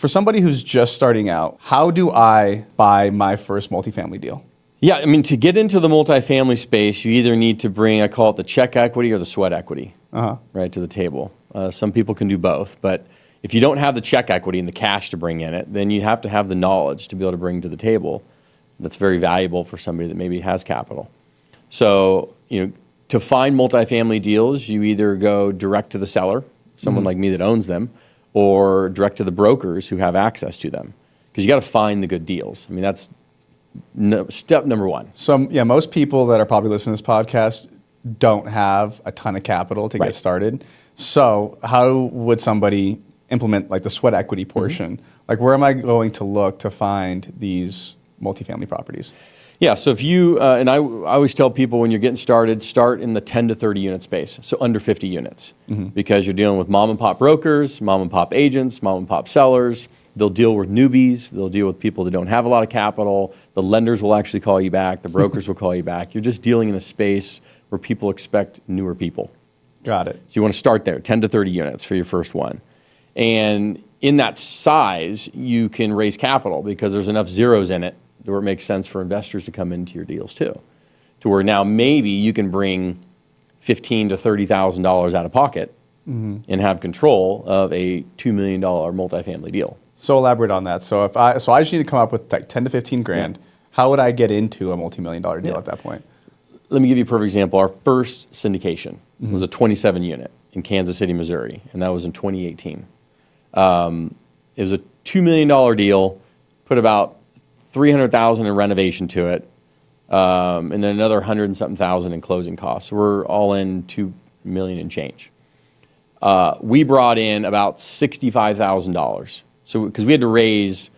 For somebody who's just starting out, how do I buy my first multifamily deal? Yeah, I mean, to get into the multifamily space, you either need to bring, I call it the check equity or the sweat equity, right, to the table. Some people can do both, but if you don't have the check equity and the cash to bring in it, then you have to have the knowledge to be able to bring to the table. That's very valuable for somebody that maybe has capital. So, to find multifamily deals, you either go direct to the seller, someone like me that owns them, or direct to the brokers who have access to them. Because you got to find the good deals. I mean, that's step number one. So, most people that are probably listening to this podcast don't have a ton of capital to get started. So how would somebody implement like the sweat equity portion? Like, where am I going to look to find these multifamily properties? Yeah, so if you, and I always tell people when you're getting started, start in the 10 to 30 unit space, so under 50 units, because you're dealing with mom and pop brokers, mom and pop agents, mom and pop sellers. They'll deal with newbies. They'll deal with people that don't have a lot of capital. The lenders will actually call you back. The brokers will call you back. You're just dealing in a space where people expect newer people. Got it. So you want to start there, 10 to 30 units for your first one. And in that size, you can raise capital because there's enough zeros in it where it makes sense for investors to come into your deals too. To where now maybe you can bring $15,000 to $30,000 out of pocket and have control of a $2 million multifamily deal. So elaborate on that. So I just need to come up with like 10 to 15 grand. How would I get into a multi-million-dollar deal at that point? Let me give you a perfect example. Our first syndication was a 27 unit in Kansas City, Missouri, and that was in 2018. It was a $2 million deal, put about $300,000 in renovation to it, and then another 100 and something thousand in closing costs. So we're all in $2 million and change. We brought in about $65,000. So because we had to raise,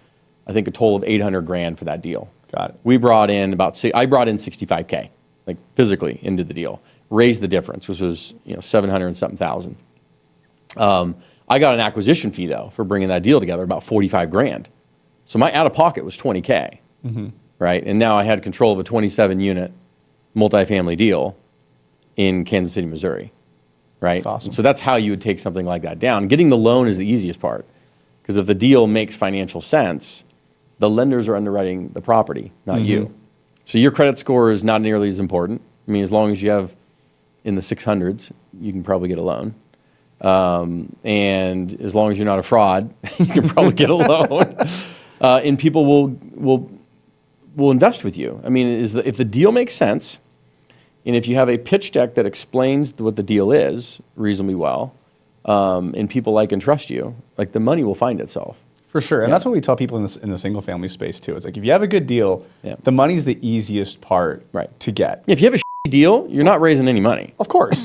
I think, a total of 800 grand for that deal. Got it. We brought in I brought in 65K, like physically into the deal, raised the difference, which was 700 and something thousand. I got an acquisition fee though for bringing that deal together, about 45 grand. So my out of pocket was 20K, right? And now I had control of a 27 unit multifamily deal in Kansas City, Missouri, right? That's awesome. And so that's how you would take something like that down. Getting the loan is the easiest part, because if the deal makes financial sense, the lenders are underwriting the property, not you. So your credit score is not nearly as important. I mean, as long as you have in the 600s, you can probably get a loan. And as long as you're not a fraud, you can probably get a loan. And people will invest with you. I mean, if the deal makes sense, and if you have a pitch deck that explains what the deal is reasonably well, and people like and trust you, like the money will find itself. For sure, and that's what we tell people in the single family space too. It's like if you have a good deal, the money's the easiest part to get. If you have a shitty deal, you're not raising any money. Of course.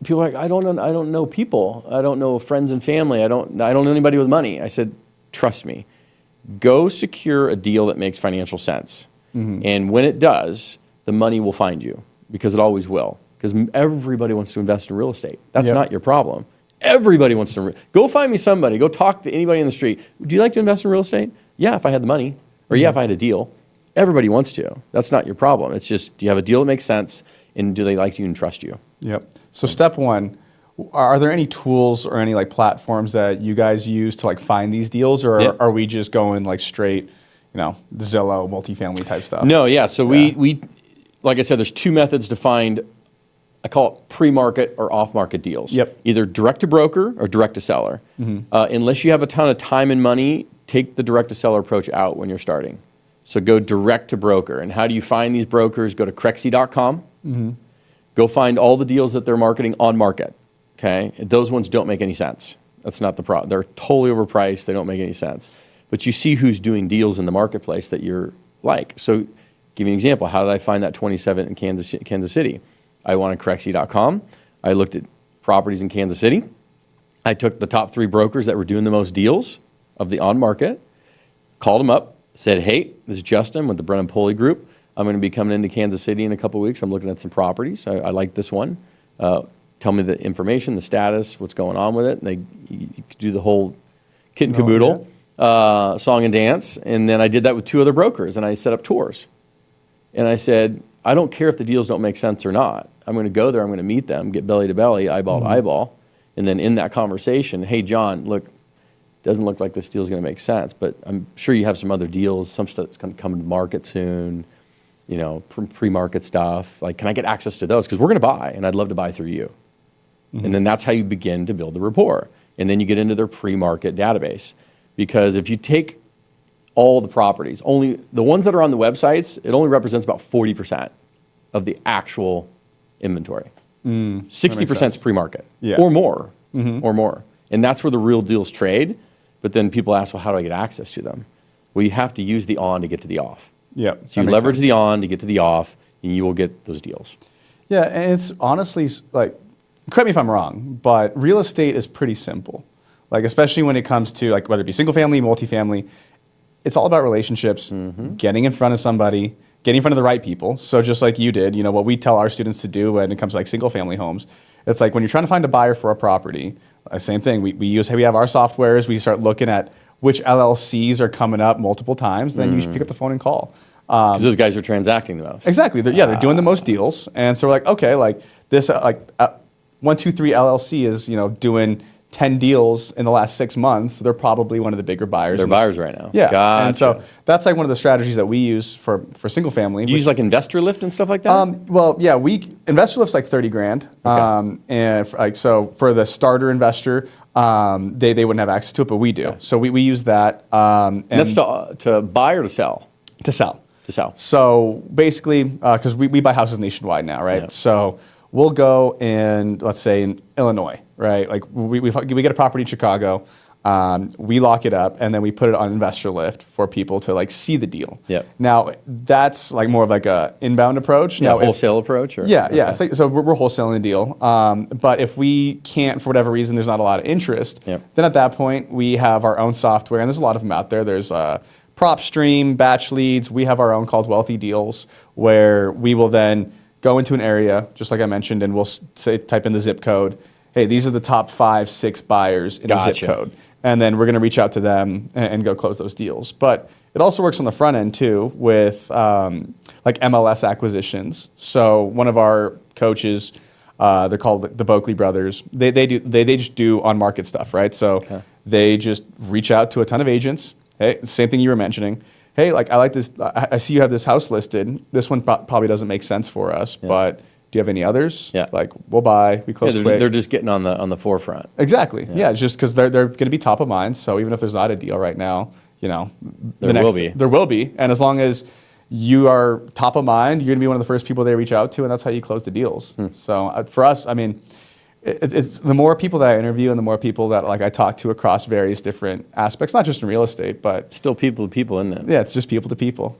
People are like, I don't know people. I don't know friends and family. I don't know anybody with money. I said, trust me. Go secure a deal that makes financial sense. And when it does, the money will find you, because it always will. Because everybody wants to invest in real estate. That's not your problem. Everybody wants to. Go find me somebody. Go talk to anybody in the street. Do you like to invest in real estate? Yeah, if I had the money. Or yeah, if I had a deal. Everybody wants to. That's not your problem. It's just, do you have a deal that makes sense? And do they like you and trust you? Yep. So step one, are there any tools or any like platforms that you guys use to like find these deals, or are we just going like straight, Zillow, multifamily type stuff? No, yeah. So we, like I said, there's two methods to find, I call it pre-market or off-market deals. Either direct to broker or direct to seller. Unless you have a ton of time and money, take the direct to seller approach out when you're starting. So go direct to broker. And how do you find these brokers? Go to Crexi.com. Go find all the deals that they're marketing on market. Okay, those ones don't make any sense. That's not the problem. They're totally overpriced. They don't make any sense. But you see who's doing deals in the marketplace that you're like. So give you an example. How did I find that 27 in Kansas City? I went on Crexi.com. I looked at properties in Kansas City. I took the top 3 brokers that were doing the most deals of the on market, called them up, said, hey, this is Justin with the Brennan Pulley Group. I'm going to be coming into Kansas City in a couple of weeks. I'm looking at some properties. I like this one. Tell me the information, the status, what's going on with it. And you do the whole kit and caboodle, song and dance. And then I did that with 2 other brokers, and I set up tours. And I said, I don't care if the deals don't make sense or not. I'm going to go there. I'm going to meet them, get belly to belly, eyeball to eyeball. And then in that conversation, hey, John, look, doesn't look like this deal is going to make sense, but I'm sure you have some other deals, some stuff that's going to come to market soon, you know, pre-market stuff. Like, can I get access to those? Because we're going to buy, and I'd love to buy through you. And then that's how you begin to build the rapport. And then you get into their pre-market database. Because if you take all the properties, only the ones that are on the websites, it only represents about 40% of the actual inventory. 60% is pre-market, or more, or more. And that's where the real deals trade. But then people ask, well, how do I get access to them? Well, you have to use the on to get to the off. So you leverage the on to get to the off, and you will get those deals. Yeah, and it's honestly, like, correct me if I'm wrong, but real estate is pretty simple. Like, especially when it comes to, like, whether it be single family, multifamily, it's all about relationships, getting in front of somebody, getting in front of the right people. So just like you did, you know, what we tell our students to do when it comes to like single family homes, it's like when you're trying to find a buyer for a property, same thing. We have our softwares. We start looking at which LLCs are coming up multiple times. Then you should pick up the phone and call. Because those guys are transacting the most. Exactly. They're doing the most deals. And so we're like, okay, like this, 123 LLC is, you know, doing 10 deals in the last 6 months. They're probably one of the bigger buyers. They're buyers right now. Yeah. Gotcha. And so that's like one of the strategies that we use for single family. Do you use like Investor Lift and stuff like that? Well, yeah, Investor Lift's like 30 grand. And so for the starter investor, they wouldn't have access to it, but we do. Okay. So we use that. And that's to buy or to sell? To sell. To sell. So basically, because we buy houses nationwide now, right? Yeah. So we'll go in, let's say in Illinois, right? Like we get a property in Chicago, we lock it up, and then we put it on Investor Lift for people to like see the deal. Yep. Now that's like more of like a inbound approach. Yeah, now, wholesale approach? Or? Yeah, okay. Yeah. So we're wholesaling the deal. But if we can't, for whatever reason, there's not a lot of interest, then at that point we have our own software, and there's a lot of them out there. There's PropStream, Batch Leads. We have our own called Wealthy Deals, where we will then go into an area, just like I mentioned, and we'll type in the zip code. Hey, these are the top 5, 6 buyers in a zip code. And then we're going to reach out to them and go close those deals. But it also works on the front end too with like MLS acquisitions. So one of our coaches, they're called the Boakley Brothers. They just do on market stuff, right? So they just reach out to a ton of agents. Hey, same thing you were mentioning. Hey, like I like this. I see you have this house listed. This one probably doesn't make sense for us, but do you have any others? Yeah. Like we'll buy. We close quick. They're just getting on the forefront. Exactly. Yeah, just because they're going to be top of mind. So even if there's not a deal right now, you know, there will be. And as long as you are top of mind, you're going to be one of the first people they reach out to, and that's how you close the deals. So for us, I mean, it's the more people that I interview and the more people that like I talk to across various different aspects, not just in real estate, but still people to people, isn't it? Yeah, it's just people to people.